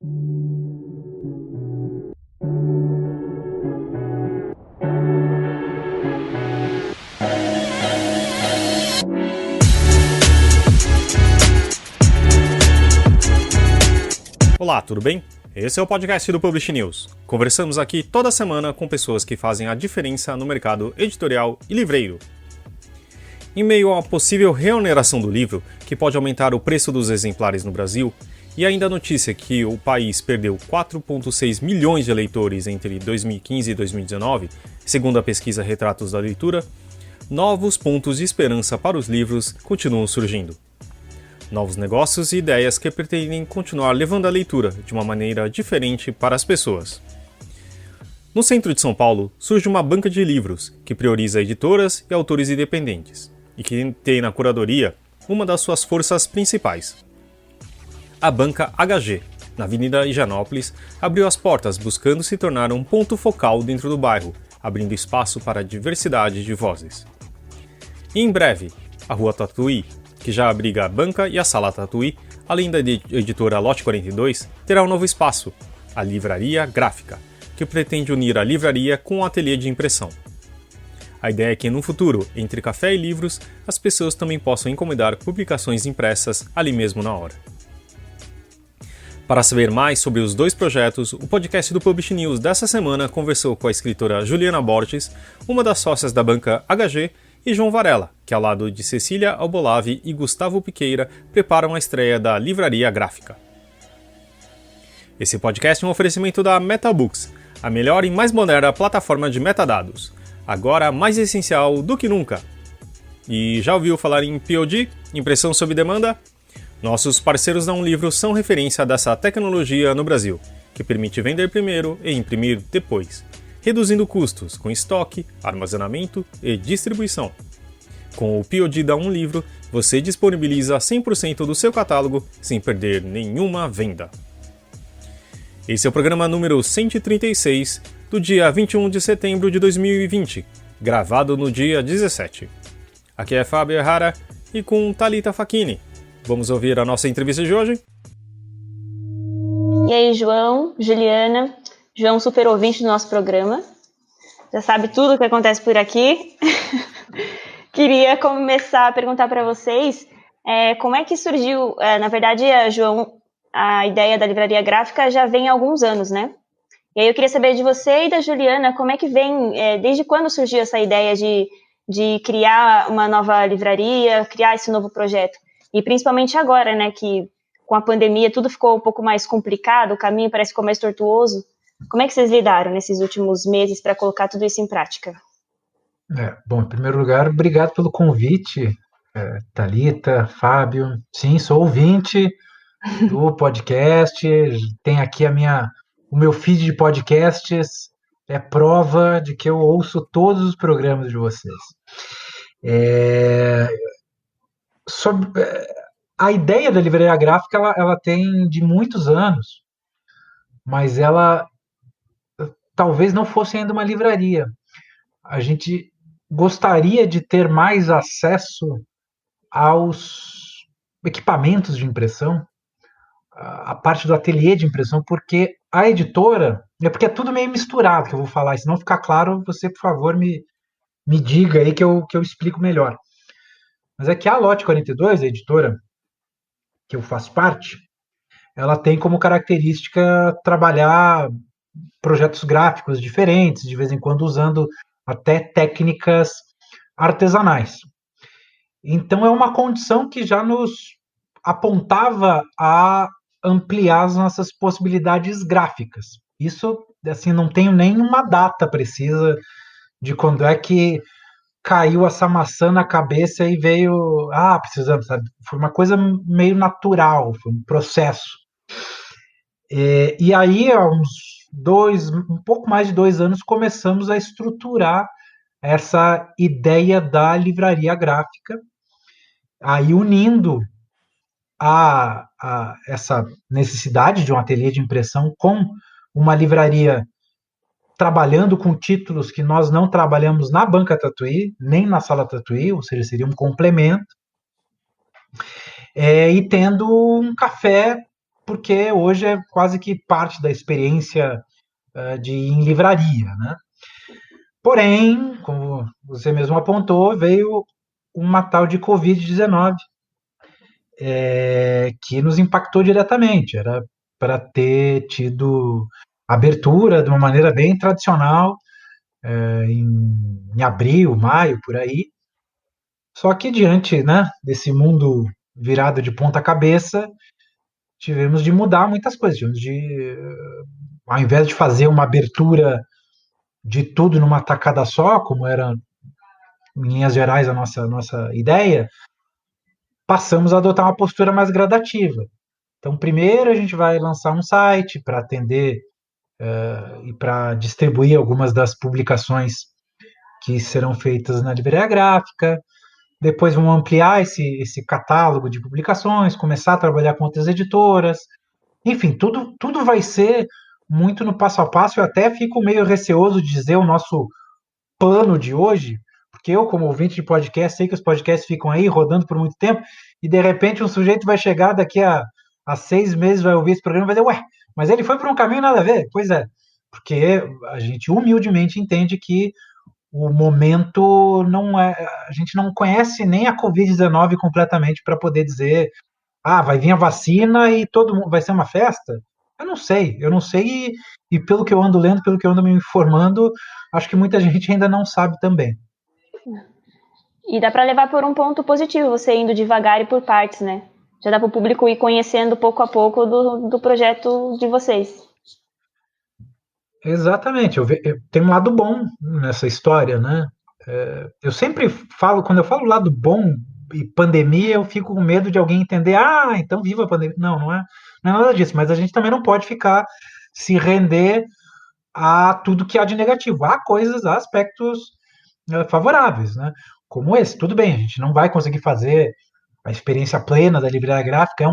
Olá, tudo bem? Esse é o podcast do Publish News. Conversamos aqui toda semana com pessoas que fazem a diferença no mercado editorial e livreiro. Em meio à possível reoneração do livro, que pode aumentar o preço dos exemplares no Brasil, e ainda a notícia que o país perdeu 4,6 milhões de leitores entre 2015 e 2019, segundo a pesquisa Retratos da Leitura, novos pontos de esperança para os livros continuam surgindo. Novos negócios e ideias que pretendem continuar levando a leitura de uma maneira diferente para as pessoas. No centro de São Paulo, surge uma banca de livros que prioriza editoras e autores independentes, e que tem na curadoria uma das suas forças principais. A banca HG, na Avenida Higienópolis, abriu as portas buscando se tornar um ponto focal dentro do bairro, abrindo espaço para a diversidade de vozes. E em breve, a Rua Tatuí, que já abriga a banca e a Sala Tatuí, além da editora Lote 42, terá um novo espaço, a Livraria Gráfica, que pretende unir a livraria com o ateliê de impressão. A ideia é que no futuro, entre café e livros, as pessoas também possam encomendar publicações impressas ali mesmo na hora. Para saber mais sobre os dois projetos, o podcast do Publish News dessa semana conversou com a escritora Juliana Borges, uma das sócias da banca HG, e João Varela, que ao lado de Cecília Albolave e Gustavo Piqueira preparam a estreia da Livraria Gráfica. Esse podcast é um oferecimento da MetaBooks, a melhor e mais moderna plataforma de metadados, agora mais essencial do que nunca. E já ouviu falar em POD, impressão sob demanda? Nossos parceiros da Livro são referência dessa tecnologia no Brasil, que permite vender primeiro e imprimir depois, reduzindo custos com estoque, armazenamento e distribuição. Com o POD da Livro, você disponibiliza 100% do seu catálogo sem perder nenhuma venda. Esse é o programa número 136, do dia 21 de setembro de 2020, gravado no dia 17. Aqui é Fábio Errara e com Thalita Facchini. Vamos ouvir a nossa entrevista de hoje? E aí, João, Juliana... João, super ouvinte do nosso programa, já sabe tudo o que acontece por aqui. Queria começar a perguntar para vocês como é que surgiu, na verdade, João, a ideia da livraria gráfica já vem há alguns anos, né? E aí eu queria saber de você e da Juliana, como é que vem, desde quando surgiu essa ideia de criar uma nova livraria, criar esse novo projeto? E principalmente agora, né, que com a pandemia tudo ficou um pouco mais complicado, o caminho parece que ficou mais tortuoso. Como é que vocês lidaram nesses últimos meses para colocar tudo isso em prática? Bom, em primeiro lugar, obrigado pelo convite, Thalita, Fábio. Sim, sou ouvinte do podcast, tem aqui o meu feed de podcasts, é prova de que eu ouço todos os programas de vocês. A ideia da livraria gráfica, ela tem de muitos anos, mas ela talvez não fosse ainda uma livraria. A gente gostaria de ter mais acesso aos equipamentos de impressão, a parte do ateliê de impressão, porque a editora, porque é tudo meio misturado que eu vou falar, e se não ficar claro, você, por favor, me diga aí que eu explico melhor. Mas é que a Lote 42, a editora que eu faço parte, ela tem como característica trabalhar projetos gráficos diferentes, de vez em quando usando até técnicas artesanais. Então é uma condição que já nos apontava a ampliar as nossas possibilidades gráficas. Isso, assim, não tenho nenhuma data precisa de quando é que caiu essa maçã na cabeça e veio, precisamos, sabe? Foi uma coisa meio natural, foi um processo. E aí, há um pouco mais de 2 anos, começamos a estruturar essa ideia da livraria gráfica, aí unindo essa necessidade de um ateliê de impressão com uma livraria trabalhando com títulos que nós não trabalhamos na Banca Tatuí, nem na Sala Tatuí, ou seja, seria um complemento, e tendo um café porque hoje é quase que parte da experiência de ir em livraria, né? Porém, como você mesmo apontou, veio uma tal de Covid-19, que nos impactou diretamente. Era para ter tido abertura de uma maneira bem tradicional, em abril, maio, por aí. Só que diante, né, desse mundo virado de ponta cabeça, tivemos de mudar muitas coisas. Ao invés de fazer uma abertura de tudo numa tacada só, como era em linhas gerais a nossa ideia, passamos a adotar uma postura mais gradativa. Então, primeiro a gente vai lançar um site para atender e para distribuir algumas das publicações que serão feitas na livraria gráfica. Depois vamos ampliar esse catálogo de publicações, começar a trabalhar com outras editoras. Enfim, tudo vai ser muito no passo a passo. Eu até fico meio receoso de dizer o nosso plano de hoje, porque eu, como ouvinte de podcast, sei que os podcasts ficam aí rodando por muito tempo, e de repente um sujeito vai chegar daqui a 6 meses, vai ouvir esse programa e vai dizer, ué, mas ele foi por um caminho nada a ver. Pois é, porque a gente humildemente entende que o momento não é. A gente não conhece nem a Covid-19 completamente para poder dizer, vai vir a vacina e todo mundo vai ser uma festa. Eu não sei, e pelo que eu ando lendo, pelo que eu ando me informando, acho que muita gente ainda não sabe também. E dá para levar por um ponto positivo, você indo devagar e por partes, né? Já dá para o público ir conhecendo pouco a pouco do projeto de vocês. Exatamente, tem um lado bom nessa história, né? Eu sempre falo, quando eu falo lado bom e pandemia, eu fico com medo de alguém entender, então viva a pandemia. Não é nada disso, mas a gente também não pode ficar se render a tudo que há de negativo. Há aspectos favoráveis, né? Como esse, tudo bem, a gente não vai conseguir fazer a experiência plena da livraria gráfica,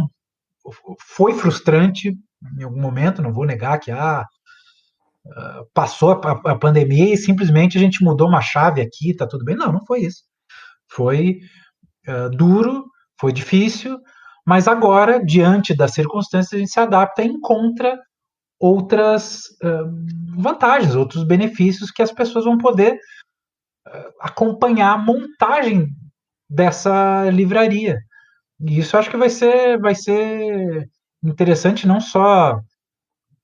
foi frustrante em algum momento, não vou negar que passou a pandemia e simplesmente a gente mudou uma chave aqui, tá tudo bem. Não foi isso. Foi duro, foi difícil, mas agora, diante das circunstâncias, a gente se adapta e encontra outras vantagens, outros benefícios que as pessoas vão poder acompanhar a montagem dessa livraria. E isso eu acho que vai ser interessante não só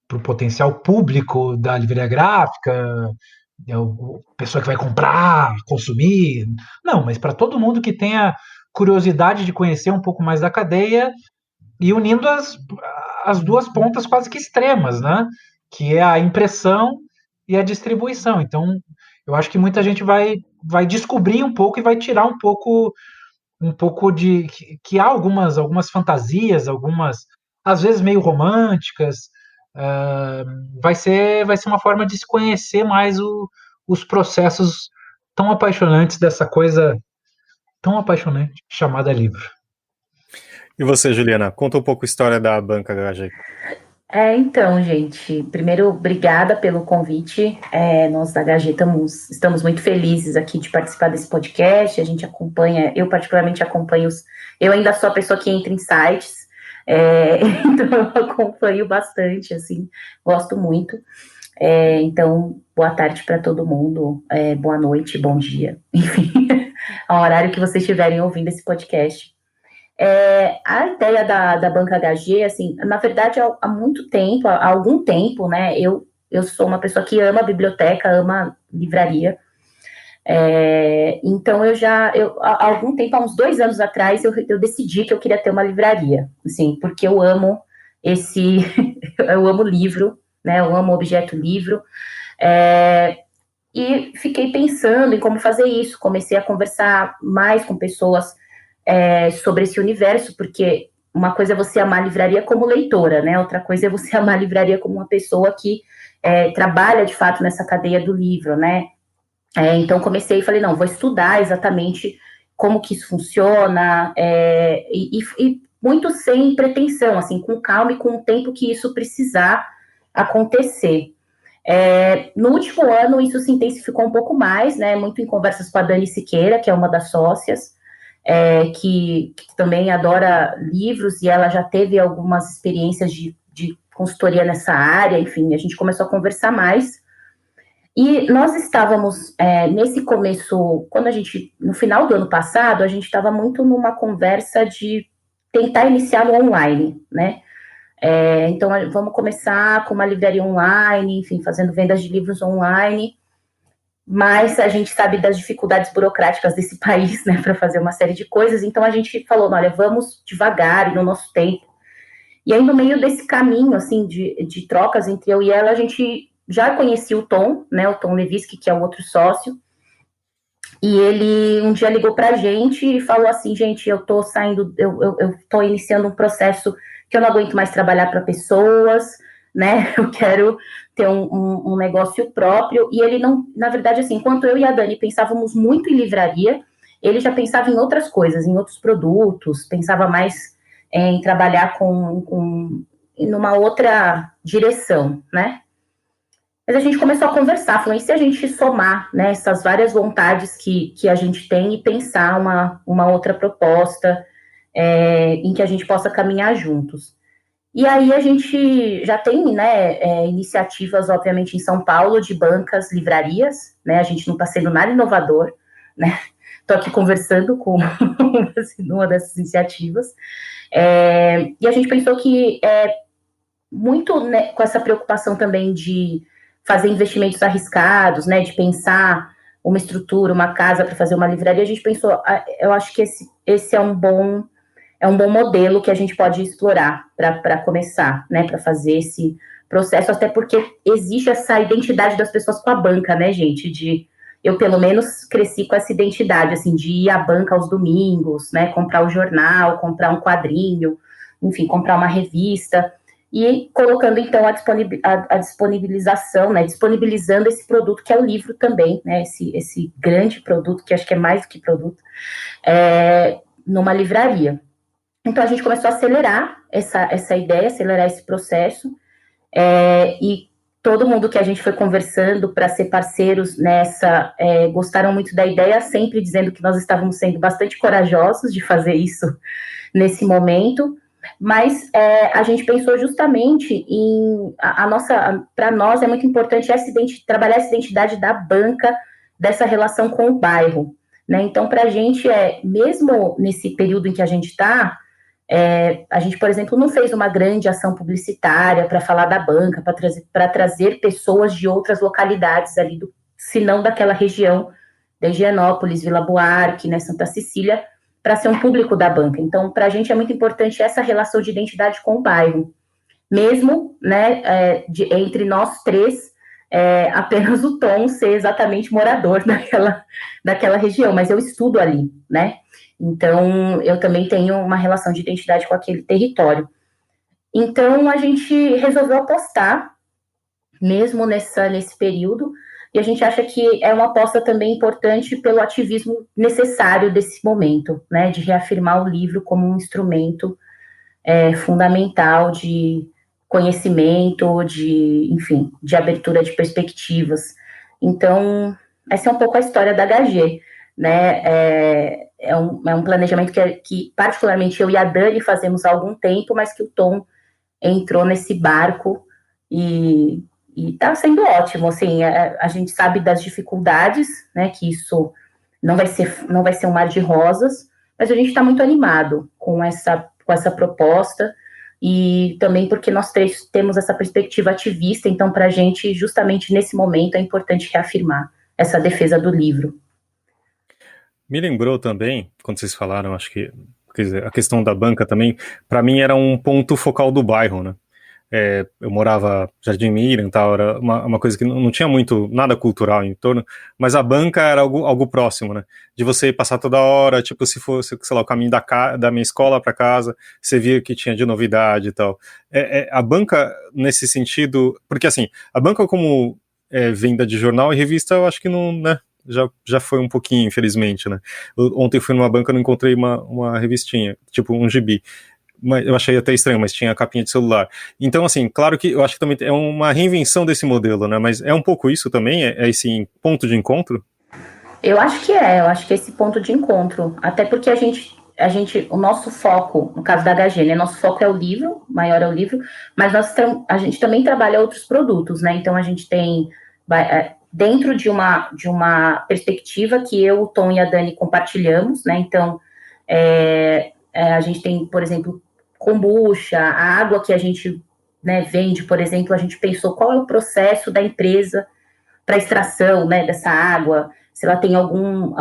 para o potencial público da livraria gráfica, a pessoa que vai comprar, consumir, não, mas para todo mundo que tenha curiosidade de conhecer um pouco mais da cadeia e unindo as duas pontas quase que extremas, né? Que é a impressão e a distribuição. Então, eu acho que muita gente vai descobrir um pouco e vai tirar um pouco de que há algumas fantasias, algumas às vezes meio românticas. Vai ser uma forma de se conhecer mais os processos tão apaixonantes dessa coisa tão apaixonante chamada livro. E você, Juliana, conta um pouco a história da Banca HG. Então, gente, primeiro, obrigada pelo convite. Nós da HG estamos muito felizes aqui de participar desse podcast. A gente acompanha, eu particularmente acompanho eu ainda sou a pessoa que entra em sites, então eu acompanho bastante, assim, gosto muito. Então, boa tarde para todo mundo, boa noite, bom dia, enfim, ao horário que vocês estiverem ouvindo esse podcast. A ideia da Banca HG, assim, na verdade, há algum tempo, né, eu sou uma pessoa que ama biblioteca, ama livraria, então há algum tempo, há uns 2 anos atrás, eu decidi que eu queria ter uma livraria, assim, porque eu amo eu amo livro, né, eu amo objeto livro, e fiquei pensando em como fazer isso, comecei a conversar mais com pessoas sobre esse universo, porque uma coisa é você amar a livraria como leitora, né? Outra coisa é você amar a livraria como uma pessoa que trabalha, de fato, nessa cadeia do livro, né? Então, comecei e falei, não, vou estudar exatamente como que isso funciona, e muito sem pretensão, assim, com calma e com o tempo que isso precisar acontecer. No último ano, isso se intensificou um pouco mais, né? Muito em conversas com a Dani Siqueira, que é uma das sócias, que também adora livros, e ela já teve algumas experiências de consultoria nessa área, enfim, a gente começou a conversar mais. E nós estávamos nesse começo, no final do ano passado, a gente estava muito numa conversa de tentar iniciar no online, né? Então, vamos começar com uma livraria online, enfim, fazendo vendas de livros online, mas a gente sabe das dificuldades burocráticas desse país, né, para fazer uma série de coisas, então a gente falou, olha, vamos devagar e no nosso tempo. E aí, no meio desse caminho, assim, de trocas entre eu e ela, a gente já conhecia o Tom, né, o Tom Levinsky, que é o outro sócio, e ele um dia ligou pra gente e falou assim, gente, eu tô iniciando um processo que eu não aguento mais trabalhar para pessoas, né, eu quero ter um negócio próprio, e ele não, na verdade, assim, enquanto eu e a Dani pensávamos muito em livraria, ele já pensava em outras coisas, em outros produtos, pensava mais em trabalhar numa outra direção, né? Mas a gente começou a conversar, falou, e se a gente somar, né, essas várias vontades que a gente tem e pensar uma outra proposta em que a gente possa caminhar juntos. E aí a gente já tem, né, iniciativas, obviamente, em São Paulo, de bancas, livrarias, né, a gente não está sendo nada inovador, né, estou aqui conversando com uma dessas iniciativas, e a gente pensou que muito, né, com essa preocupação também de fazer investimentos arriscados, né, de pensar uma estrutura, uma casa para fazer uma livraria, a gente pensou, eu acho que esse é um bom modelo que a gente pode explorar para começar, né, para fazer esse processo, até porque existe essa identidade das pessoas com a banca, né, gente, eu pelo menos cresci com essa identidade, assim, de ir à banca aos domingos, né, comprar o jornal, comprar um quadrinho, enfim, comprar uma revista, e colocando, então, a disponibilização, né, disponibilizando esse produto que é o livro também, né, esse grande produto, que acho que é mais do que produto, numa livraria. Então, a gente começou a acelerar essa ideia, acelerar esse processo, e todo mundo que a gente foi conversando para ser parceiros nessa, gostaram muito da ideia, sempre dizendo que nós estávamos sendo bastante corajosos de fazer isso nesse momento, mas a gente pensou justamente em, para nós é muito importante trabalhar essa identidade da banca, dessa relação com o bairro, né? Então, para a gente, mesmo nesse período em que a gente está, a gente, por exemplo, não fez uma grande ação publicitária para falar da banca, para trazer pessoas de outras localidades ali, se não daquela região, da Higienópolis, Vila Buarque, né, Santa Cecília, para ser um público da banca. Então, para a gente é muito importante essa relação de identidade com o bairro. Mesmo, né, entre nós três, apenas o Tom ser exatamente morador daquela região, mas eu estudo ali, né? Então, eu também tenho uma relação de identidade com aquele território. Então, a gente resolveu apostar, mesmo nesse período, e a gente acha que é uma aposta também importante pelo ativismo necessário desse momento, né, de reafirmar o livro como um instrumento fundamental de conhecimento, enfim, de abertura de perspectivas. Então, essa é um pouco a história da HG, né, é um planejamento que particularmente eu e a Dani fazemos há algum tempo, mas que o Tom entrou nesse barco e está sendo ótimo, assim, a gente sabe das dificuldades, né, que isso não vai ser um mar de rosas, mas a gente está muito animado com essa proposta, e também porque nós três temos essa perspectiva ativista, então para a gente, justamente nesse momento, é importante reafirmar essa defesa do livro. Me lembrou também, quando vocês falaram, acho que, quer dizer, a questão da banca também, para mim era um ponto focal do bairro, né? Eu morava Jardim Miriam, tal, era uma coisa que não tinha muito, nada cultural em torno, mas a banca era algo próximo, né? De você passar toda hora, tipo, se fosse, sei lá, o caminho da minha escola para casa, você via que tinha de novidade e tal. A banca, nesse sentido, porque assim, a banca como venda de jornal e revista, eu acho que não, né? Já foi um pouquinho, infelizmente, né? Ontem fui numa banca e não encontrei uma revistinha, tipo um gibi. Mas eu achei até estranho, mas tinha a capinha de celular. Então, assim, claro que eu acho que também é uma reinvenção desse modelo, né? Mas é um pouco isso também? É esse ponto de encontro? Eu acho que é esse ponto de encontro, até porque o nosso foco, no caso da HG, né, nosso foco é o livro, maior é o livro, mas a gente também trabalha outros produtos, né, então a gente tem, dentro de uma perspectiva que eu, o Tom e a Dani compartilhamos, né, então a gente tem, por exemplo, kombucha, a água que a gente, né, vende, por exemplo, a gente pensou qual é o processo da empresa para extração, né, dessa água, se ela tem algum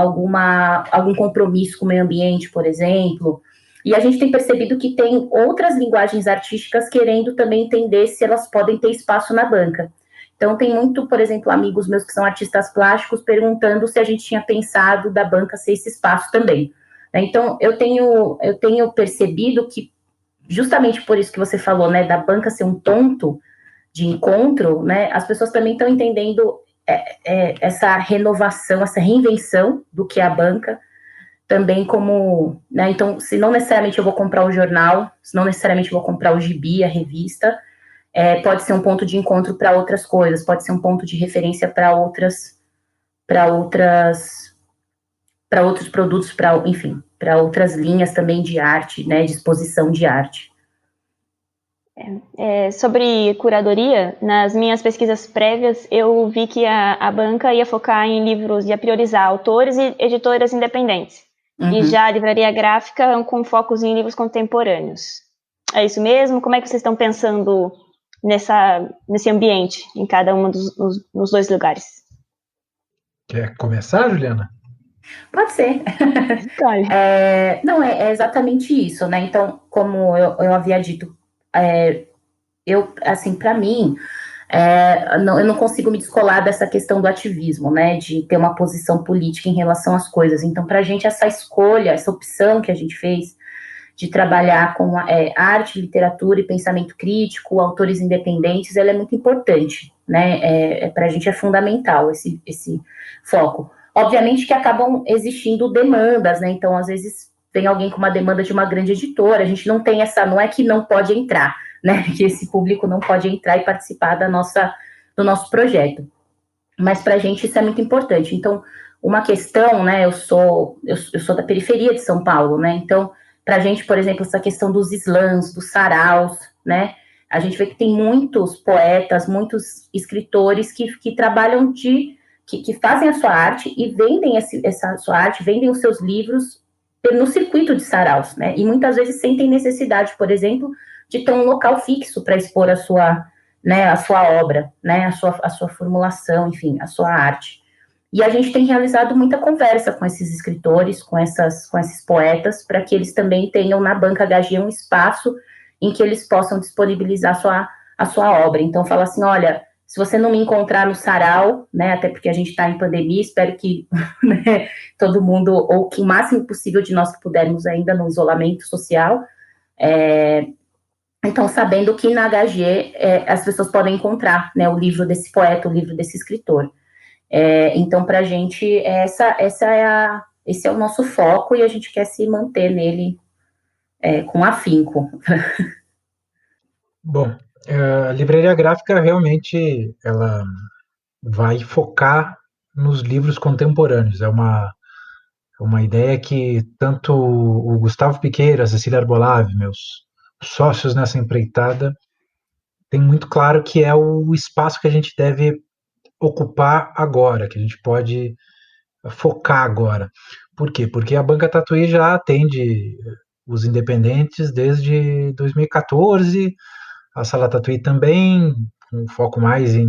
compromisso com o meio ambiente, por exemplo. E a gente tem percebido que tem outras linguagens artísticas querendo também entender se elas podem ter espaço na banca. Então, tem muito, por exemplo, amigos meus que são artistas plásticos perguntando se a gente tinha pensado da banca ser esse espaço também. Então, eu tenho percebido que, justamente por isso que você falou, né, da banca ser um ponto de encontro, né, as pessoas também estão entendendo essa renovação, essa reinvenção do que é a banca, também como, né, então, se não necessariamente eu vou comprar o jornal, se não necessariamente eu vou comprar o gibi, a revista, pode ser um ponto de encontro para outras coisas, pode ser um ponto de referência para outros produtos, enfim, para outras linhas também de arte, né, de exposição de arte. Sobre curadoria, nas minhas pesquisas prévias, eu vi que a banca ia focar em livros, ia priorizar autores e editoras independentes. Uhum. E já a livraria gráfica com focos em livros contemporâneos. É isso mesmo? Como é que vocês estão pensando nesse ambiente, em cada um dos dois lugares? Quer começar, Juliana? Pode ser. Não, é exatamente isso, né? Então, como eu havia dito, assim, para mim, eu não consigo me descolar dessa questão do ativismo, né? De ter uma posição política em relação às coisas. Então, para a gente, essa escolha, essa opção que a gente fez de trabalhar com arte, literatura e pensamento crítico, autores independentes, ela é muito importante, né? Para a gente é fundamental esse foco. Obviamente que acabam existindo demandas, né? Então, às vezes, vem alguém com uma demanda de uma grande editora, a gente não tem não é que não pode entrar, né? Que esse público não pode entrar e participar do nosso projeto. Mas para a gente isso é muito importante. Então, uma questão, né? Eu sou da periferia de São Paulo, né? Então, para a gente, por exemplo, essa questão dos slams, dos saraus, né? A gente vê que tem muitos poetas, muitos escritores que trabalham que fazem a sua arte e vendem essa sua arte, vendem os seus livros no circuito de saraus, né? E muitas vezes sentem necessidade, por exemplo, de ter um local fixo para expor a sua obra, né? A sua formulação, enfim, a sua arte. E a gente tem realizado muita conversa com esses escritores, com esses poetas, para que eles também tenham na Banca HG um espaço em que eles possam disponibilizar a sua obra. Então, fala assim, olha, se você não me encontrar no sarau, né, até porque a gente está em pandemia, espero que né, todo mundo, ou que o máximo possível de nós que pudermos ainda no isolamento social, então, sabendo que na HG as pessoas podem encontrar, né, o livro desse poeta, o livro desse escritor. Então, para a gente, esse é o nosso foco e a gente quer se manter nele com afinco. Bom, a livraria gráfica realmente ela vai focar nos livros contemporâneos. É uma ideia que tanto o Gustavo Piqueira, a Cecília Arbolave, meus sócios nessa empreitada, tem muito claro que é o espaço que a gente deve ocupar agora, que a gente pode focar agora. Por quê? Porque a Banca Tatuí já atende os independentes desde 2014, a Sala Tatuí também, com foco mais em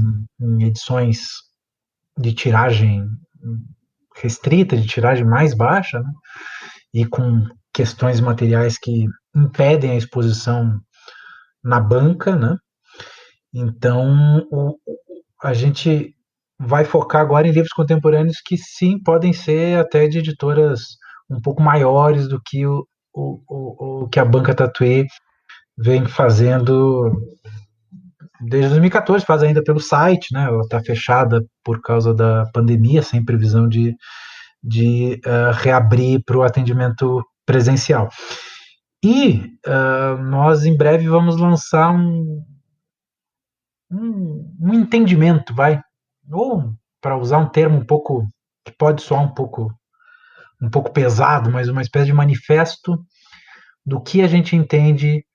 edições de tiragem restrita, de tiragem mais baixa, né? E com questões materiais que impedem a exposição na banca, né? Então, a gente vai focar agora em livros contemporâneos que sim podem ser até de editoras um pouco maiores do que o que a Banca Tatuí vem fazendo desde 2014, faz ainda pelo site, né? Ela está fechada por causa da pandemia, sem previsão de reabrir para o atendimento presencial. E nós em breve vamos lançar um entendimento, ou para usar um termo um pouco que pode soar um pouco pesado, mas uma espécie de manifesto do que a gente entende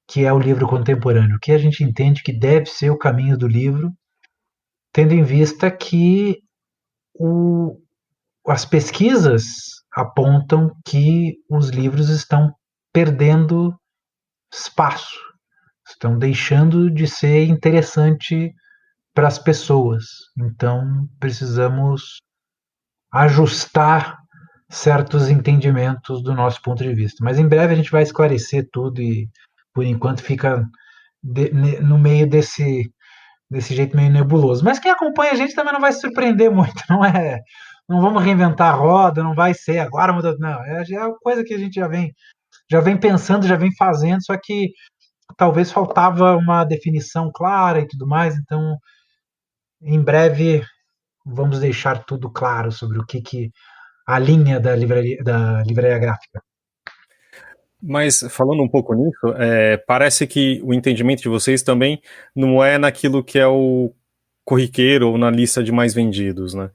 que é o livro contemporâneo, o que a gente entende que deve ser o caminho do livro, tendo em vista que as pesquisas apontam que os livros estão perdendo espaço, estão deixando de ser interessante para as pessoas. Então, precisamos ajustar certos entendimentos do nosso ponto de vista. Mas em breve a gente vai esclarecer tudo e, por enquanto, fica no meio desse jeito meio nebuloso. Mas quem acompanha a gente também não vai se surpreender muito, não vamos reinventar a roda, não vai ser agora, não, já é coisa que a gente já vem pensando, já vem fazendo, só que talvez faltava uma definição clara e tudo mais, então em breve vamos deixar tudo claro sobre o que a linha da livraria gráfica. Mas falando um pouco nisso, parece que o entendimento de vocês também não é naquilo que é o corriqueiro ou na lista de mais vendidos, né?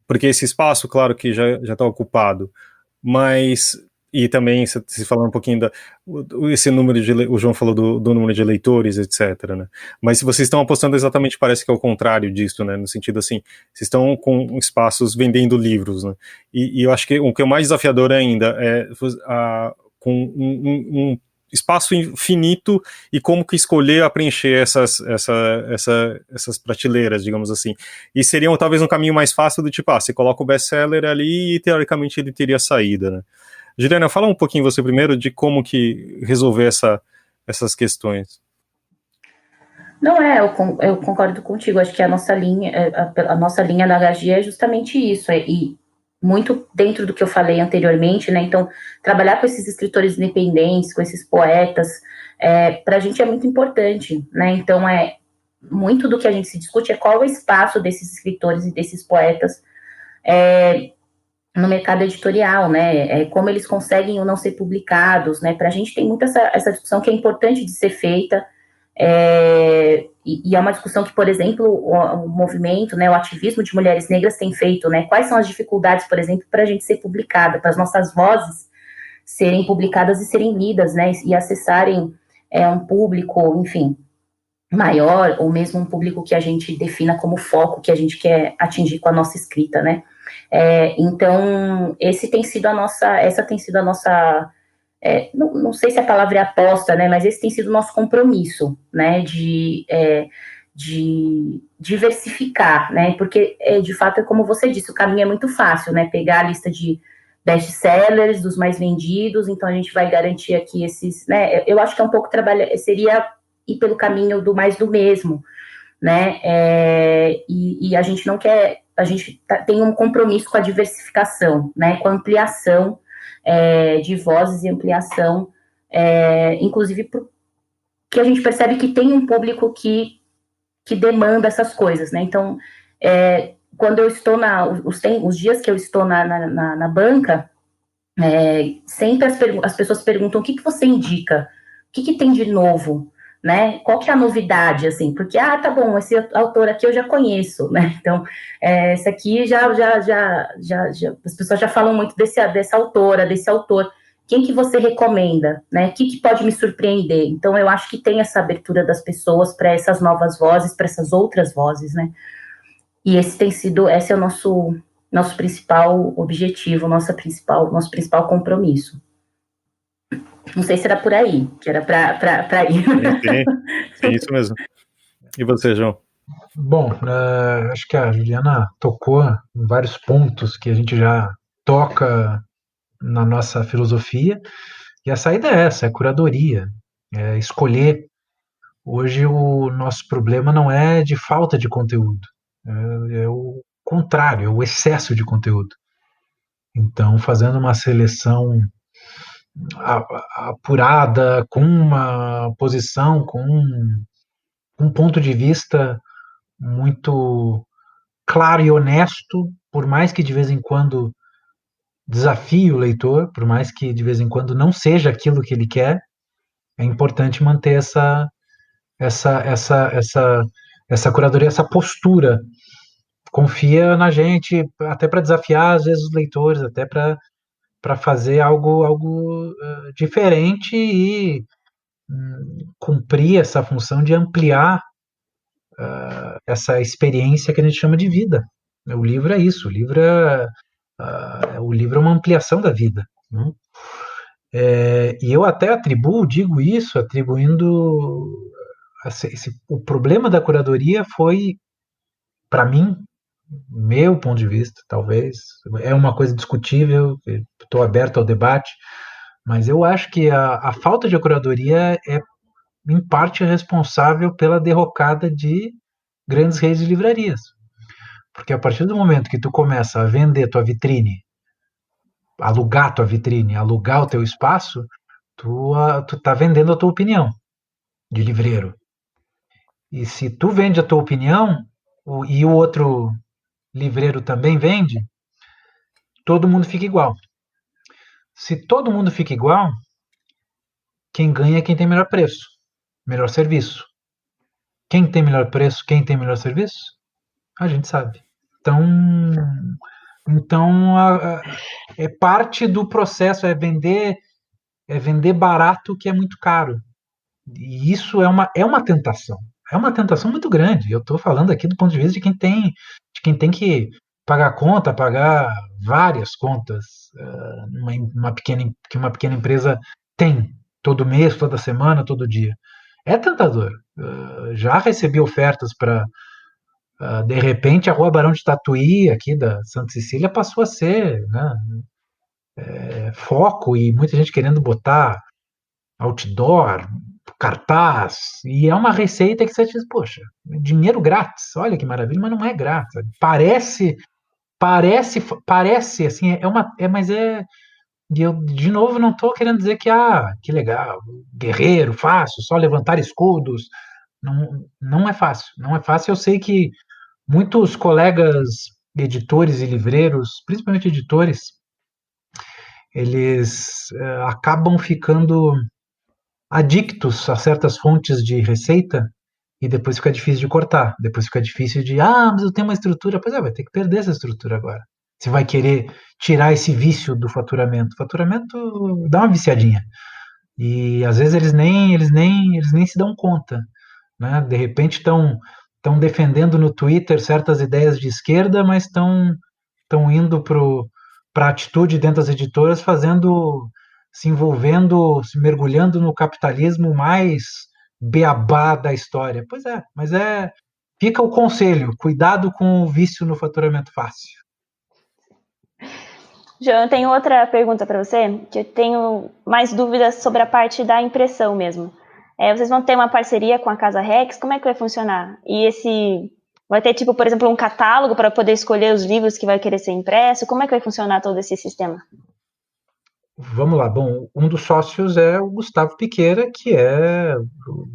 Porque esse espaço, claro que já está ocupado, mas e também se falar um pouquinho esse número o João falou do número de leitores, etc, né? Mas se vocês estão apostando exatamente, parece que é o contrário disso, né? No sentido assim, vocês estão com espaços vendendo livros, né? E eu acho que o que é mais desafiador ainda é com um espaço infinito e como que escolher a preencher essas prateleiras, digamos assim. E seria talvez um caminho mais fácil do tipo, você coloca o best-seller ali e teoricamente ele teria saída, né? Juliana, fala um pouquinho você primeiro de como que resolver essas questões. Não, eu concordo contigo, acho que a nossa linha da HG é justamente isso, e muito dentro do que eu falei anteriormente, né, então, trabalhar com esses escritores independentes, com esses poetas, para a gente é muito importante, né, então, muito do que a gente se discute é qual é o espaço desses escritores e desses poetas no mercado editorial, né, como eles conseguem ou não ser publicados, né, para a gente tem muito essa discussão que é importante de ser feita, e é uma discussão que, por exemplo, o movimento, né, o ativismo de mulheres negras tem feito, né, quais são as dificuldades, por exemplo, para a gente ser publicada, para as nossas vozes serem publicadas e serem lidas, né, e acessarem um público, enfim, maior, ou mesmo um público que a gente defina como foco, que a gente quer atingir com a nossa escrita, né. Então, essa tem sido a nossa não sei se a palavra é aposta, né, mas esse tem sido o nosso compromisso, né, de diversificar, né, porque, de fato, como você disse, o caminho é muito fácil, né, pegar a lista de best-sellers, dos mais vendidos, então a gente vai garantir aqui esses, né, eu acho que é um pouco seria ir pelo caminho do mais do mesmo, né, e a gente não quer, a gente tem um compromisso com a diversificação, né, com a ampliação de vozes e ampliação, inclusive que a gente percebe que tem um público que demanda essas coisas, né? Então, quando eu estou os dias que eu estou na banca, sempre as pessoas perguntam o que você indica, o que tem de novo, né? Qual que é a novidade, assim? Porque, tá bom, esse autor aqui eu já conheço, né? Então, esse aqui as pessoas já falam muito dessa autora, desse autor. Quem que você recomenda, né? O que pode me surpreender? Então, eu acho que tem essa abertura das pessoas para essas novas vozes, para essas outras vozes, né? E esse é o nosso principal objetivo, nosso principal compromisso. Não sei se era por aí, que era para ir. Sim, isso mesmo. E você, João? Bom, acho que a Juliana tocou em vários pontos que a gente já toca na nossa filosofia, e a saída é essa, é curadoria, é escolher. Hoje o nosso problema não é de falta de conteúdo, é o contrário, é o excesso de conteúdo. Então, fazendo uma seleção apurada, com uma posição, com um ponto de vista muito claro e honesto, por mais que de vez em quando desafie o leitor, por mais que de vez em quando não seja aquilo que ele quer, é importante manter essa curadoria, essa postura confia na gente, até para desafiar, às vezes, os leitores, até para fazer algo diferente e cumprir essa função de ampliar essa experiência que a gente chama de vida. O livro é isso, o livro é uma ampliação da vida, né? E eu até digo isso, atribuindo o problema da curadoria foi, para mim, meu ponto de vista, talvez, é uma coisa discutível, estou aberto ao debate, mas eu acho que a falta de curadoria é, em parte, responsável pela derrocada de grandes redes de livrarias. Porque a partir do momento que tu começa a vender tua vitrine, alugar tua vitrine, alugar o teu espaço, tu tá vendendo a tua opinião de livreiro. E se tu vende a tua opinião e o outro livreiro também vende, todo mundo fica igual. Se todo mundo fica igual, quem ganha é quem tem melhor preço, melhor serviço. Quem tem melhor preço, quem tem melhor serviço, a gente sabe. Então é parte do processo, é vender barato que é muito caro. E isso é uma tentação. É uma tentação muito grande. Eu estou falando aqui do ponto de vista de quem tem que pagar conta, pagar várias contas, que uma pequena empresa tem todo mês, toda semana, todo dia. É tentador. Já recebi ofertas para, de repente, a Rua Barão de Tatuí, aqui da Santa Cecília, passou a ser, né, foco, e muita gente querendo botar outdoor, cartaz, e é uma receita que você diz, poxa, dinheiro grátis, olha que maravilha, mas não é grátis. Parece assim, mas e eu, de novo, não estou querendo dizer que legal, guerreiro, fácil, só levantar escudos. Não é fácil, não é fácil. Eu sei que muitos colegas editores e livreiros, principalmente editores, eles acabam ficando adictos a certas fontes de receita e depois fica difícil de cortar. Depois fica difícil mas eu tenho uma estrutura. Pois vai ter que perder essa estrutura agora. Você vai querer tirar esse vício do faturamento. O faturamento dá uma viciadinha. E às vezes eles nem se dão conta, né? De repente estão defendendo no Twitter certas ideias de esquerda, mas estão indo para a atitude dentro das editoras, se envolvendo, se mergulhando no capitalismo mais beabá da história. Pois é, mas fica o conselho, cuidado com o vício no faturamento fácil. João, eu tenho outra pergunta para você, que eu tenho mais dúvidas sobre a parte da impressão mesmo. Vocês vão ter uma parceria com a Casa Rex, como é que vai funcionar? E vai ter, tipo, por exemplo, um catálogo para poder escolher os livros que vai querer ser impresso? Como é que vai funcionar todo esse sistema? Vamos lá. Bom, um dos sócios é o Gustavo Piqueira, que é o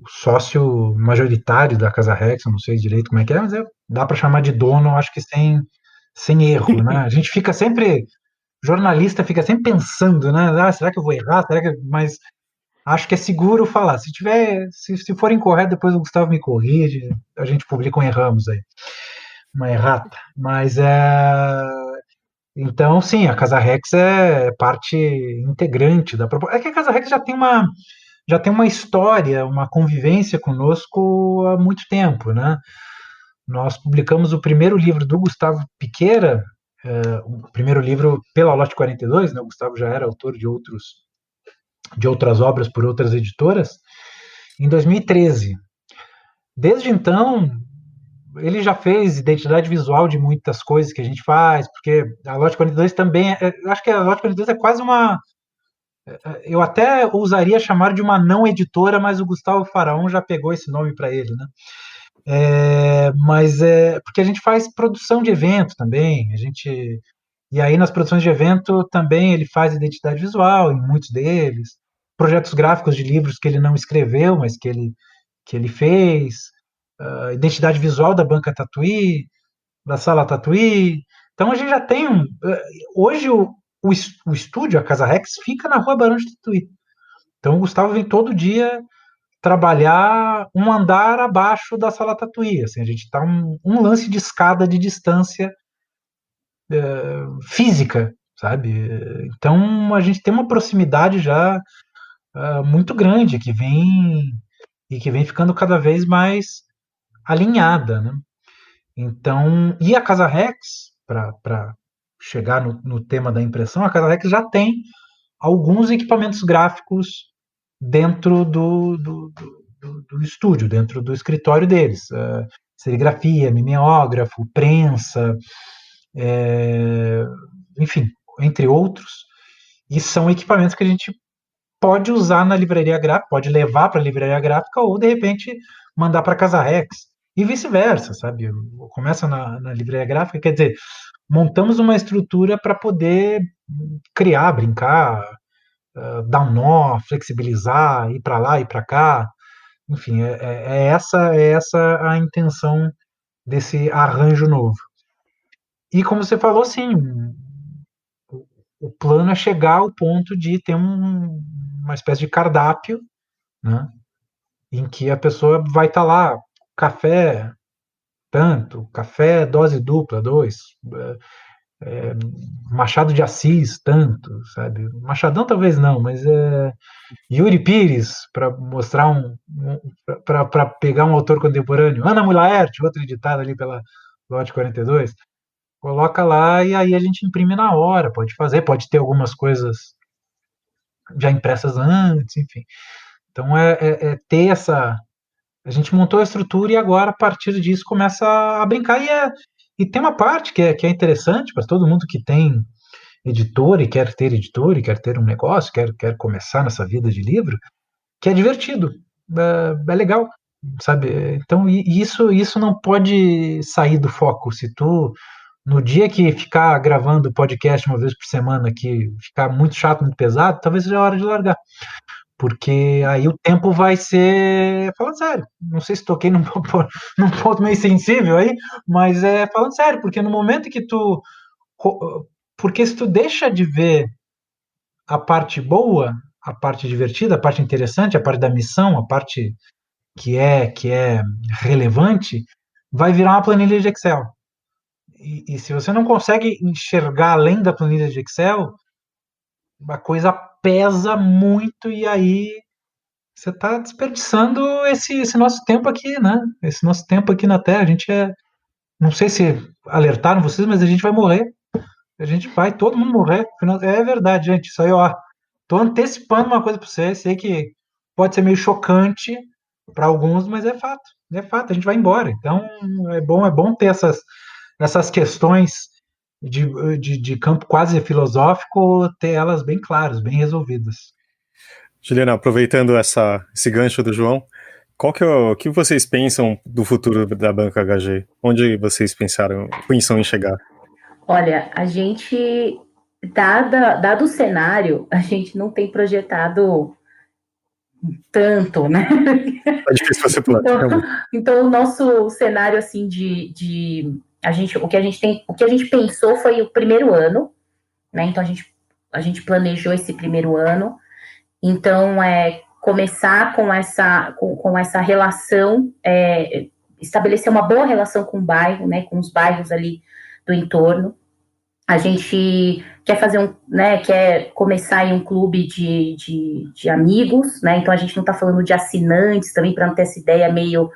sócio majoritário da Casa Rex, eu não sei direito como é que é, mas dá para chamar de dono, acho que sem erro, né? A gente fica sempre, jornalista fica sempre pensando, né? Será que eu vou errar? Mas acho que é seguro falar. Se for incorreto, depois o Gustavo me corrige, a gente publica um erramos aí, uma errata. Mas então, sim, a Casa Rex é parte integrante da proposta. É que a Casa Rex já tem uma história, uma convivência conosco há muito tempo, né? Nós publicamos o primeiro livro do Gustavo Piqueira, o primeiro livro pela Lote 42, né? O Gustavo já era autor de outras obras por outras editoras, em 2013. Desde então, ele já fez identidade visual de muitas coisas que a gente faz, porque a Lote 42 também, acho que a Lote 42 é quase eu até ousaria chamar de uma não editora, mas o Gustavo Faraon já pegou esse nome para ele, né? Mas porque a gente faz produção de evento também, e aí nas produções de evento também ele faz identidade visual em muitos deles, projetos gráficos de livros que ele não escreveu, mas que ele fez, identidade visual da Banca Tatuí, da Sala Tatuí. Então a gente já tem hoje o estúdio, a Casa Rex, fica na Rua Barão de Tatuí. Então o Gustavo vem todo dia trabalhar um andar abaixo da Sala Tatuí, assim, a gente está um lance de escada de distância física, sabe? Então a gente tem uma proximidade já muito grande que vem ficando cada vez mais alinhada, né? Então, e a Casa Rex, para chegar no tema da impressão, a Casa Rex já tem alguns equipamentos gráficos dentro do estúdio, dentro do escritório deles. Serigrafia, mimeógrafo, prensa, enfim, entre outros. E são equipamentos que a gente pode usar na livraria gráfica, pode levar para a livraria gráfica ou, de repente, mandar para a Casa Rex. E vice-versa, sabe? Começa na livraria gráfica, quer dizer, montamos uma estrutura para poder criar, brincar, dar um nó, flexibilizar, ir para lá, ir para cá. Enfim, é essa a intenção desse arranjo novo. E como você falou, sim, o plano é chegar ao ponto de ter uma espécie de cardápio, né, em que a pessoa vai estar lá, café tanto, café dose dupla, 2, Machado de Assis, tanto, sabe? Machadão talvez não, mas Yuri Pires, para mostrar para pegar um autor contemporâneo, Ana Mulaert, outra editada ali pela Lote 42, coloca lá e aí a gente imprime na hora, pode ter algumas coisas já impressas antes, enfim. Então é ter essa... A gente montou a estrutura e agora, a partir disso, começa a brincar. E tem uma parte que é interessante para todo mundo que tem editor e quer ter um negócio, quer começar nessa vida de livro, que é divertido, é legal, sabe? Então, isso não pode sair do foco. Se tu, no dia que ficar gravando podcast uma vez por semana, que ficar muito chato, muito pesado, talvez seja a hora de largar. Porque aí o tempo vai ser... Falando sério, não sei se toquei num ponto meio sensível aí, mas falando sério, porque no momento que tu... Porque se tu deixa de ver a parte boa, a parte divertida, a parte interessante, a parte da missão, a parte que é relevante, vai virar uma planilha de Excel. E se você não consegue enxergar além da planilha de Excel, a coisa pesa muito e aí você está desperdiçando esse nosso tempo aqui, né? Esse nosso tempo aqui na Terra. A gente não sei se alertaram vocês, mas a gente vai morrer. A gente vai, todo mundo morrer. É verdade, gente. Isso aí, ó. Tô antecipando uma coisa para vocês. Sei que pode ser meio chocante para alguns, mas é fato. É fato, a gente vai embora. Então, é bom ter essas questões de campo quase filosófico, ter elas bem claras, bem resolvidas. Juliana, aproveitando esse gancho do João, o que vocês pensam do futuro da Banca HG? Onde vocês pensam em chegar? Olha, a gente, dado o cenário, a gente não tem projetado tanto, né? É difícil você planejar. Então, o nosso cenário, assim, o que a gente pensou foi o primeiro ano, né? Então, a gente planejou esse primeiro ano. Então, começar com essa relação, estabelecer uma boa relação com o bairro, né, com os bairros ali do entorno. A gente quer quer começar em um clube de amigos, né, então a gente não está falando de assinantes também, para não ter essa ideia meio,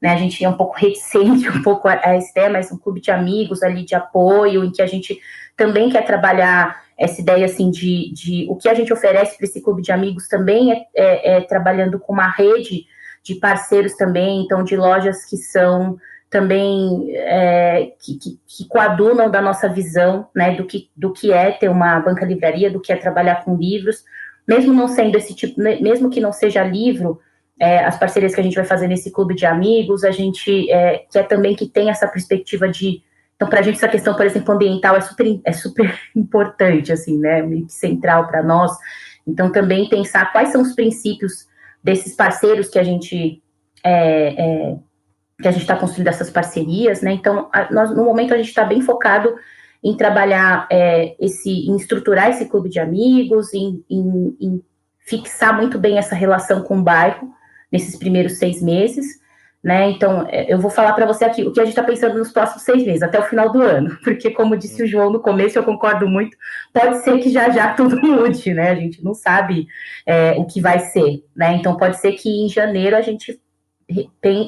né, a gente é um pouco reticente, um pouco a essa ideia, mas um clube de amigos ali, de apoio, em que a gente também quer trabalhar essa ideia, assim, de o que a gente oferece para esse clube de amigos também trabalhando com uma rede de parceiros também, então, de lojas que são também, que coadunam da nossa visão, né, do que é ter uma banca-livraria, do que é trabalhar com livros, mesmo não sendo esse tipo, mesmo que não seja livro, as parcerias que a gente vai fazer nesse clube de amigos, a gente quer também que tenha essa perspectiva de... Então, para a gente, essa questão, por exemplo, ambiental é super importante, assim, né, meio que central para nós. Então, também pensar quais são os princípios desses parceiros que a gente está construindo essas parcerias, né. Então, no momento, a gente está bem focado em trabalhar, em estruturar esse clube de amigos, em fixar muito bem essa relação com o bairro, nesses primeiros 6 meses, né? Então, eu vou falar para você aqui o que a gente está pensando nos próximos 6 meses, até o final do ano, porque, como disse o João no começo, eu concordo muito, pode ser que já tudo mude, né? A gente não sabe o que vai ser, né? Então, pode ser que em janeiro a gente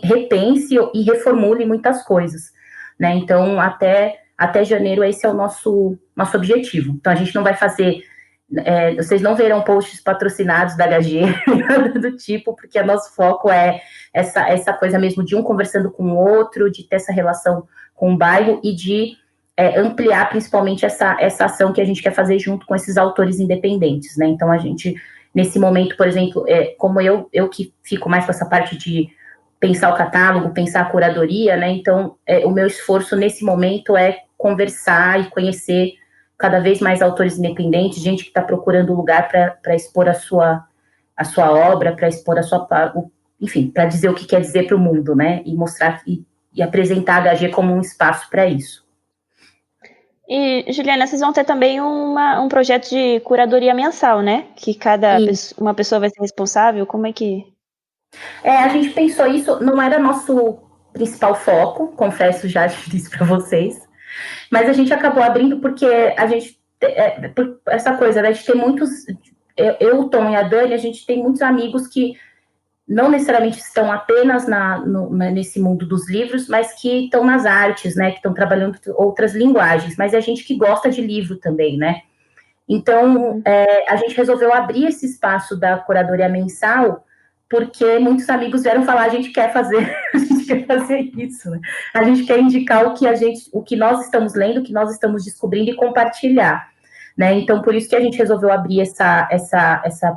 repense e reformule muitas coisas, né? Então, até janeiro, esse é o nosso objetivo. Então, a gente não vai fazer... vocês não verão posts patrocinados da HG, nada do tipo, porque o nosso foco é essa coisa mesmo de um conversando com o outro, de ter essa relação com o bairro e de ampliar principalmente essa ação que a gente quer fazer junto com esses autores independentes, né? Então, a gente, nesse momento, por exemplo, como eu que fico mais com essa parte de pensar o catálogo, pensar a curadoria, né? Então, o meu esforço nesse momento é conversar e conhecer cada vez mais autores independentes, gente que está procurando lugar para expor a sua obra, para expor enfim, para dizer o que quer dizer para o mundo, né? E mostrar e apresentar a HG como um espaço para isso. E, Juliana, vocês vão ter também um projeto de curadoria mensal, né? Que uma pessoa vai ser responsável. Como é que... a gente pensou isso, não era nosso principal foco, confesso, já disse para vocês, mas a gente acabou abrindo porque a gente, por essa coisa, né, de ter muitos, eu, o Tom e a Dani, a gente tem muitos amigos que não necessariamente estão apenas nesse mundo dos livros, mas que estão nas artes, né, que estão trabalhando outras linguagens, mas é gente que gosta de livro também, né? Então, a gente resolveu abrir esse espaço da curadoria mensal, porque muitos amigos vieram falar, a gente quer fazer isso, né? A gente quer indicar o que nós estamos lendo, o que nós estamos descobrindo e compartilhar, né? Então, por isso que a gente resolveu abrir essa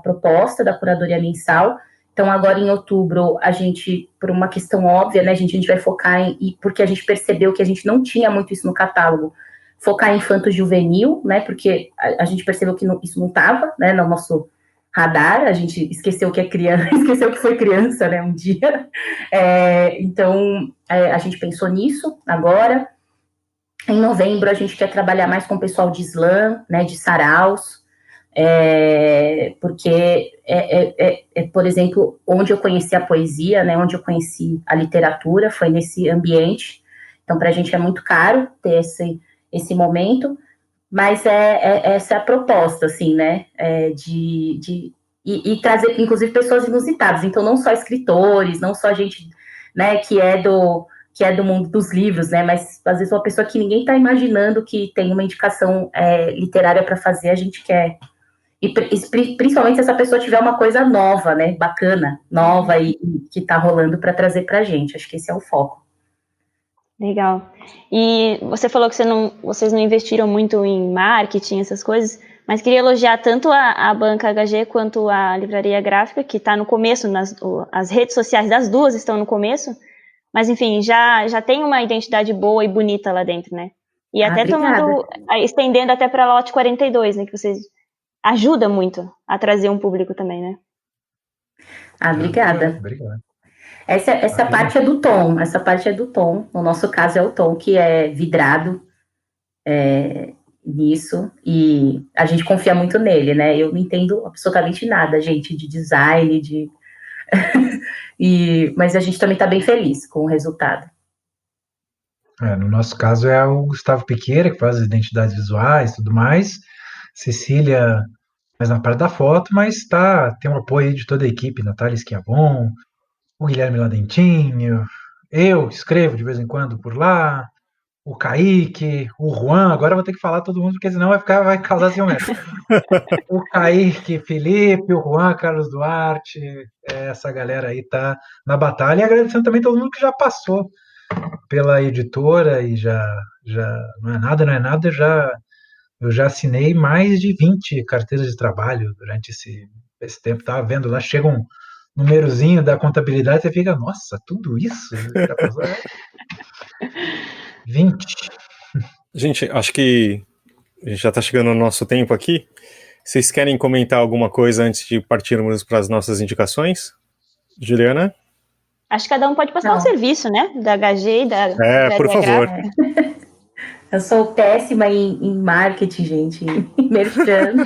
proposta da curadoria mensal. Então, agora em outubro, a gente, por uma questão óbvia, né, a gente vai focar porque a gente percebeu que a gente não tinha muito isso no catálogo, focar em infanto-juvenil, né, porque a gente percebeu que isso não estava, né, no nosso radar, a gente esqueceu que é criança, esqueceu que foi criança, né, um dia. Então, a gente pensou nisso agora. Em novembro, a gente quer trabalhar mais com o pessoal de slam, né, de saraus, porque por exemplo, onde eu conheci a poesia, né, onde eu conheci a literatura, foi nesse ambiente. Então, para a gente é muito caro ter esse momento, mas essa é a proposta, assim, né, e trazer, inclusive, pessoas inusitadas. Então, não só escritores, não só gente, né, que é do mundo dos livros, né, mas às vezes uma pessoa que ninguém está imaginando que tem uma indicação literária para fazer, a gente quer. E principalmente se essa pessoa tiver uma coisa nova, né, bacana, nova e que está rolando para trazer para a gente. Acho que esse é o foco. Legal. E você falou que vocês não investiram muito em marketing, essas coisas, mas queria elogiar tanto a Banca HG quanto a Livraria Gráfica, que está no começo, as redes sociais das duas estão no começo, mas enfim, já tem uma identidade boa e bonita lá dentro, né? E até estendendo até para a Lote 42, né, que vocês ajuda muito a trazer um público também, né? Obrigada. Obrigado. Essa parte é do Tom, no nosso caso é o Tom, que é vidrado nisso, e a gente confia muito nele, né? Eu não entendo absolutamente nada, gente, de design, mas a gente também está bem feliz com o resultado. No nosso caso é o Gustavo Piqueira, que faz as identidades visuais e tudo mais, Cecília mais na parte da foto, mas tem um apoio de toda a equipe, Natália Schiavon, o Guilherme Ladentinho, eu escrevo de vez em quando por lá, o Kaique, o Juan, agora eu vou ter que falar todo mundo, porque senão vai causar ciúmes. O Kaique, Felipe, o Juan, Carlos Duarte, essa galera aí tá na batalha, e agradecendo também todo mundo que já passou pela editora e já não é nada, eu já assinei mais de 20 carteiras de trabalho durante esse tempo, tava vendo lá, chega um númerozinho da contabilidade, você fica, nossa, tudo isso? 20. Gente, acho que a gente já está chegando no nosso tempo aqui. Vocês querem comentar alguma coisa antes de partirmos para as nossas indicações? Juliana? Acho que cada um pode passar um serviço, né? Da HG e da... por favor. Eu sou péssima em marketing, gente, em merchan.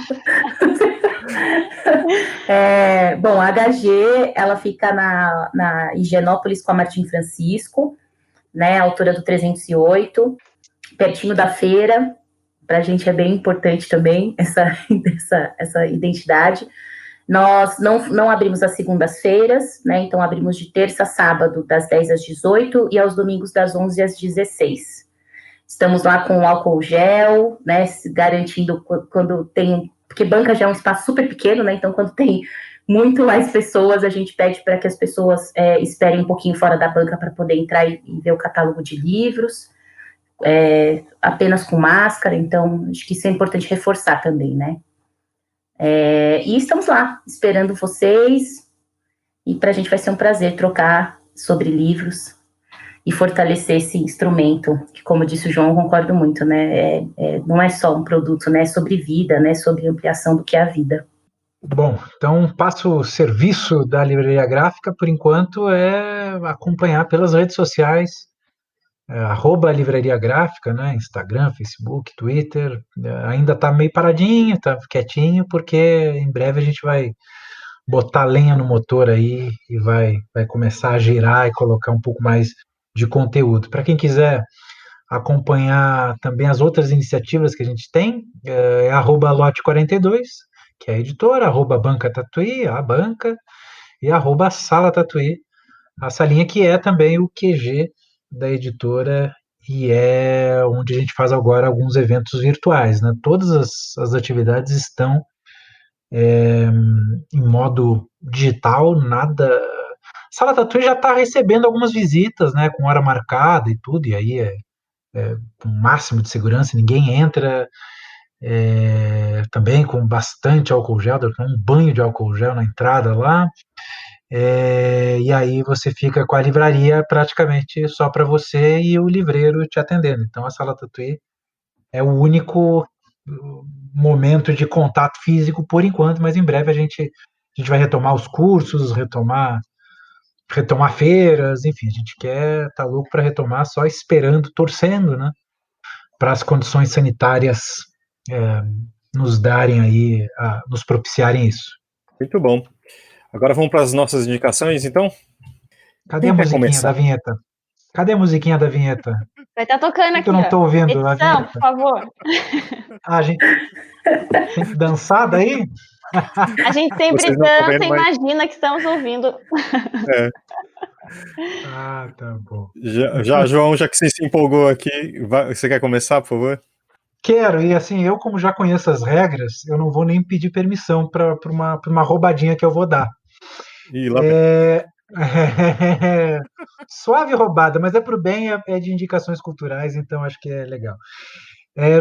Bom, a HG, ela fica na Higienópolis com a Martim Francisco, né, a altura do 308, pertinho da feira. Para a gente é bem importante também essa identidade. Nós não abrimos às segundas-feiras, né, então abrimos de terça a sábado, das 10 às 18, e aos domingos, das 11 às 16. Estamos lá com álcool gel, né, garantindo quando tem... Porque banca já é um espaço super pequeno, né, então quando tem muito mais pessoas, a gente pede para que as pessoas esperem um pouquinho fora da banca para poder entrar e ver o catálogo de livros, apenas com máscara, então acho que isso é importante reforçar também, né. E estamos lá, esperando vocês, e para a gente vai ser um prazer trocar sobre livros e fortalecer esse instrumento, que, como disse o João, eu concordo muito, né, não é só um produto, né, é sobre vida, né, sobre ampliação do que é a vida. Bom, então passo o serviço da Livraria Gráfica, por enquanto, acompanhar pelas redes sociais, @Livraria Gráfica, né, Instagram, Facebook, Twitter, ainda está meio paradinho, está quietinho, porque em breve a gente vai botar lenha no motor aí e vai começar a girar e colocar um pouco mais de conteúdo. Para quem quiser acompanhar também as outras iniciativas que a gente tem, @Lote42, que é a editora, @Banca Tatuí, a banca, e @Sala Tatuí, a salinha que é também o QG da editora e é onde a gente faz agora alguns eventos virtuais, né? Todas as atividades estão em modo digital, nada... Sala Tatuí já está recebendo algumas visitas, né, com hora marcada e tudo, e aí com o máximo de segurança, ninguém entra, também com bastante álcool gel, um banho de álcool gel na entrada lá, e aí você fica com a livraria praticamente só para você e o livreiro te atendendo. Então a Sala Tatuí é o único momento de contato físico por enquanto, mas em breve a gente vai retomar os cursos, retomar feiras, enfim, a gente tá louco para retomar, só esperando, torcendo, né, para as condições sanitárias nos darem aí, nos propiciarem isso. Muito bom. Agora vamos para as nossas indicações, então? Cadê a musiquinha da vinheta? Cadê a musiquinha da vinheta? Vai estar tocando aqui, eu não estou ouvindo edição, a vinheta. por favor. A gente tem que dançar daí? A gente sempre dança e imagina que estamos ouvindo. Tá bom. João, já que você se empolgou aqui, você quer começar, por favor? Quero, e assim, eu como já conheço as regras, eu não vou nem pedir permissão para uma roubadinha que eu vou dar. E lá suave roubada, mas é pro bem, é de indicações culturais, então acho que é legal.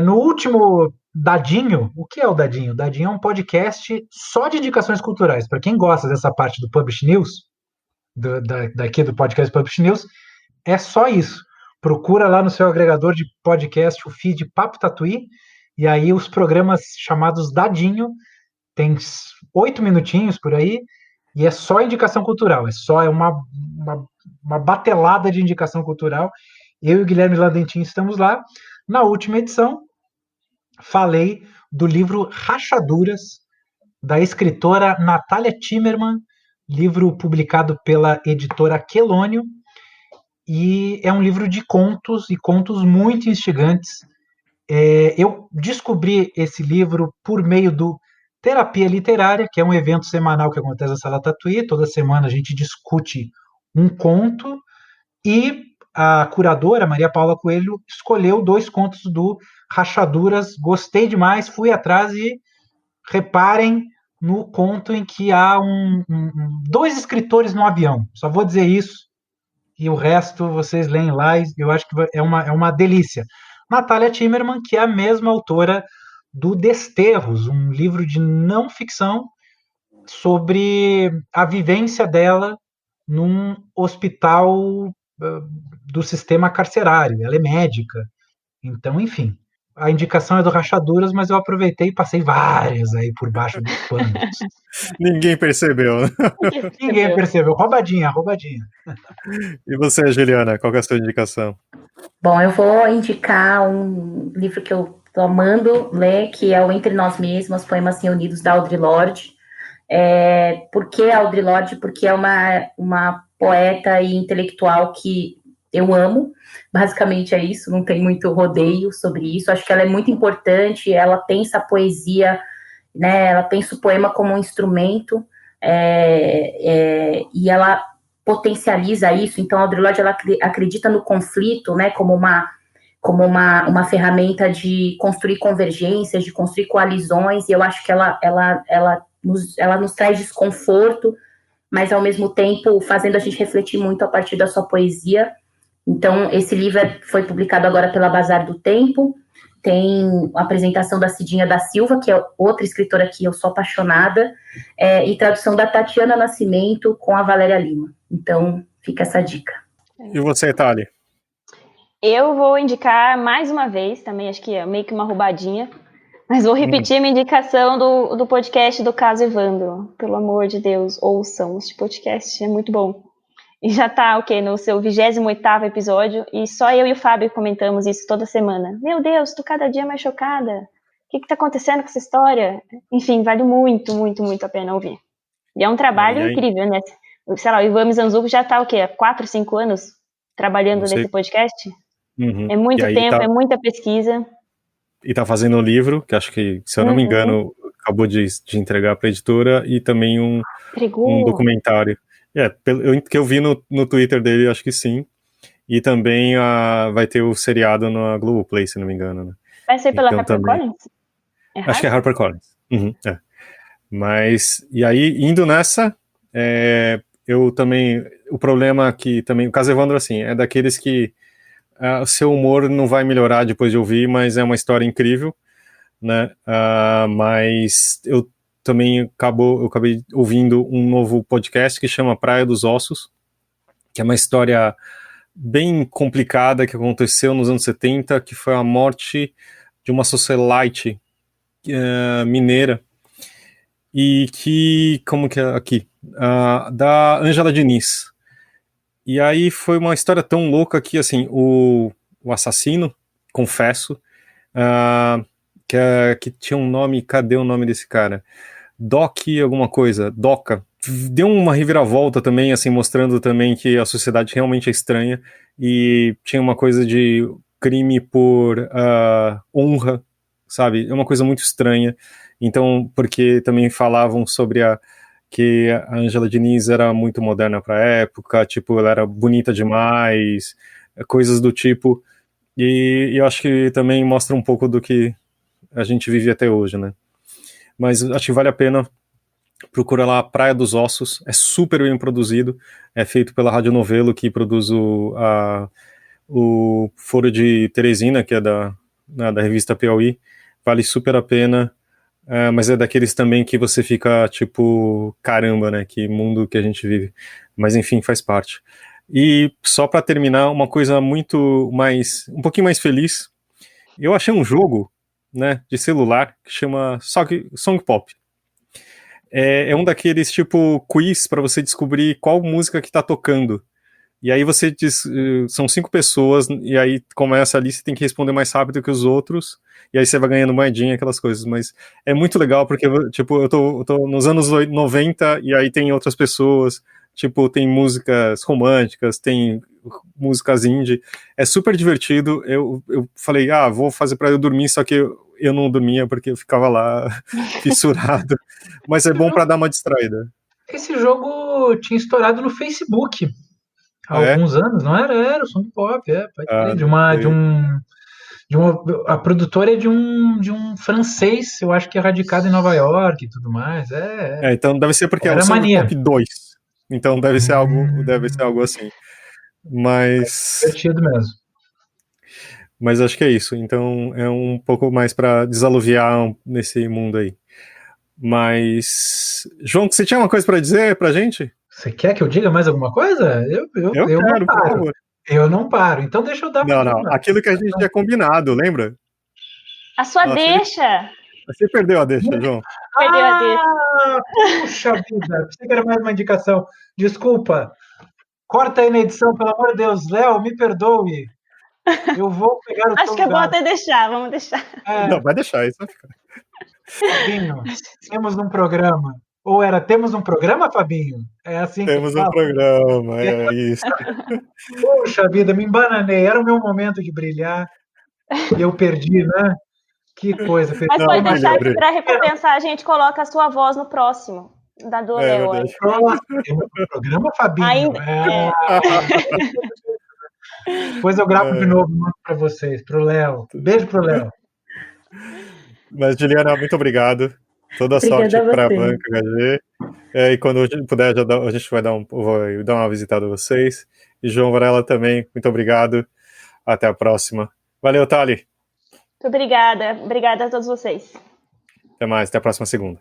No último Dadinho, o que é o Dadinho? O Dadinho é um podcast só de indicações culturais. Para quem gosta dessa parte do Publish News, daqui do podcast Publish News, é só isso. Procura lá no seu agregador de podcast o feed Papo Tatuí, e aí os programas chamados Dadinho, tem 8 minutinhos por aí, e é só indicação cultural, é uma batelada de indicação cultural. Eu e o Guilherme Landentin estamos lá. Na última edição, falei do livro Rachaduras, da escritora Natália Timmerman, livro publicado pela editora Quelônio, e é um livro de contos, e contos muito instigantes. Eu descobri esse livro por meio do Terapia Literária, que é um evento semanal que acontece na Sala Tatuí. Toda semana a gente discute um conto, e a curadora, Maria Paula Coelho, escolheu 2 contos do Rachaduras. Gostei demais, fui atrás e reparem no conto em que há 2 escritores no avião. Só vou dizer isso, e o resto vocês leem lá, e eu acho que é uma delícia. Natália Timmerman, que é a mesma autora do Desterros, um livro de não ficção sobre a vivência dela num hospital do sistema carcerário. Ela é médica. Então, enfim, a indicação é do Rachaduras, mas eu aproveitei e passei várias aí por baixo dos panos. Ninguém percebeu, né? Ninguém percebeu. Roubadinha. E você, Juliana, qual que é a sua indicação? Bom, eu vou indicar um livro que eu tô amando ler, que é o Entre Nós Mesmos, Poemas Reunidos, da Audre Lorde. Por que Audre Lorde? Porque é uma poeta e intelectual que eu amo, basicamente é isso, não tem muito rodeio sobre isso, acho que ela é muito importante, ela pensa a poesia, né, ela pensa o poema como um instrumento, e ela potencializa isso. Então a Audre Lorde, ela acredita no conflito, né, como uma ferramenta de construir convergências, de construir coalizões, e eu acho que ela nos traz desconforto, mas ao mesmo tempo fazendo a gente refletir muito a partir da sua poesia. Então, esse livro foi publicado agora pela Bazar do Tempo, tem a apresentação da Cidinha da Silva, que é outra escritora que eu sou apaixonada, e tradução da Tatiana Nascimento com a Valéria Lima. Então, fica essa dica. E você, Thali? Eu vou indicar mais uma vez, também acho que é meio que uma roubadinha, mas vou repetir a minha indicação do podcast do Caso Evandro. Pelo amor de Deus, ouçam este podcast, é muito bom. E já tá, no seu 28º episódio, e só eu e o Fábio comentamos isso toda semana. Meu Deus, tô cada dia mais chocada. O que tá acontecendo com essa história? Enfim, vale muito, muito, muito a pena ouvir. E é um trabalho incrível, né? Sei lá, o Ivan Mizanzuki já tá, há 4, 5 anos trabalhando nesse podcast? Uhum. É muito tempo, é muita pesquisa. E tá fazendo um livro, que acho que, se eu não me engano, acabou de entregar pra editora, e também um documentário. Que eu vi no Twitter dele, acho que sim. E também vai ter o seriado na Globoplay, se não me engano, né? Vai ser pela HarperCollins? Acho que é HarperCollins. Mas, e aí, indo nessa, eu também, o problema que também, o Caso Evandro, assim, é daqueles que o seu humor não vai melhorar depois de ouvir, mas é uma história incrível, né? Mas eu acabei ouvindo um novo podcast que chama Praia dos Ossos, que é uma história bem complicada que aconteceu nos anos 70, que foi a morte de uma socialite mineira, e que, como que é aqui? Da Ângela Diniz. E aí foi uma história tão louca que, assim, o assassino, confesso, que tinha um nome, cadê o nome desse cara? alguma coisa, Doca, deu uma reviravolta também, assim, mostrando também que a sociedade realmente é estranha, e tinha uma coisa de crime por honra, sabe? É uma coisa muito estranha. Então, porque também falavam sobre que a Ângela Diniz era muito moderna para a época, tipo, ela era bonita demais, coisas do tipo, e eu acho que também mostra um pouco do que a gente vive até hoje, né? Mas acho que vale a pena. Procura lá Praia dos Ossos, é super bem produzido, é feito pela Rádio Novelo, que produz o Foro de Teresina, que é da revista Piauí, vale super a pena, mas é daqueles também que você fica tipo, caramba, né, que mundo que a gente vive, mas enfim, faz parte. E só para terminar, uma coisa um pouquinho mais feliz, eu achei um jogo, né, de celular que chama Song Pop. É um daqueles tipo quiz para você descobrir qual música que tá tocando. E aí você diz, são 5 pessoas, e aí começa ali, você tem que responder mais rápido que os outros, e aí você vai ganhando moedinha, aquelas coisas. Mas é muito legal, porque tipo, eu tô nos anos 90, e aí tem outras pessoas, tipo, tem músicas românticas, tem músicas indie, é super divertido. Eu falei, vou fazer pra eu dormir, só que eu não dormia porque eu ficava lá fissurado, mas é bom para dar uma distraída. Esse jogo tinha estourado no Facebook há alguns anos, não era? Era o Song Pop, pode crer, a produtora é de um francês, eu acho que é radicado em Nova York e tudo mais. Então deve ser porque é o Song Pop 2. Então deve ser algo assim. Mas é divertido mesmo. Mas acho que é isso. Então é um pouco mais para desaluviar nesse mundo aí. Mas, João, você tinha uma coisa para dizer pra gente? Você quer que eu diga mais alguma coisa? Eu quero, não paro. Por favor. Eu não paro. Então deixa eu dar Não. Aquilo que a gente tinha combinado, lembra? A sua deixa. Você perdeu a deixa, João. Perdeu a deixa. Puxa vida. Pensei que era mais uma indicação. Desculpa. Corta aí na edição, pelo amor de Deus. Léo, me perdoe. Eu vou pegar o Acho que eu vou até deixar, vamos deixar. Não, vai deixar isso. Fabinho, temos um programa. Ou era, temos um programa, Fabinho? É assim que Temos um fala? programa, é isso. Poxa vida, me embananei, era o meu momento de brilhar e eu perdi, né? Que coisa, perdi. Mas pode deixar que brilha. para recompensar a gente coloca a sua voz no próximo, da do É Léo. verdade. Nossa, temos um programa, Fabinho. Ainda, Depois eu gravo de novo, mando para vocês, pro Léo. Beijo pro Léo. Mas, Juliana, muito obrigado. Toda a sorte Obrigada a para a você. Banca HG. E quando a gente puder, a gente vai dar uma visitada a vocês. E João Varela também, muito obrigado. Até a próxima. Valeu, Thali. muito obrigada. Obrigada a todos vocês. Até mais, até a próxima segunda.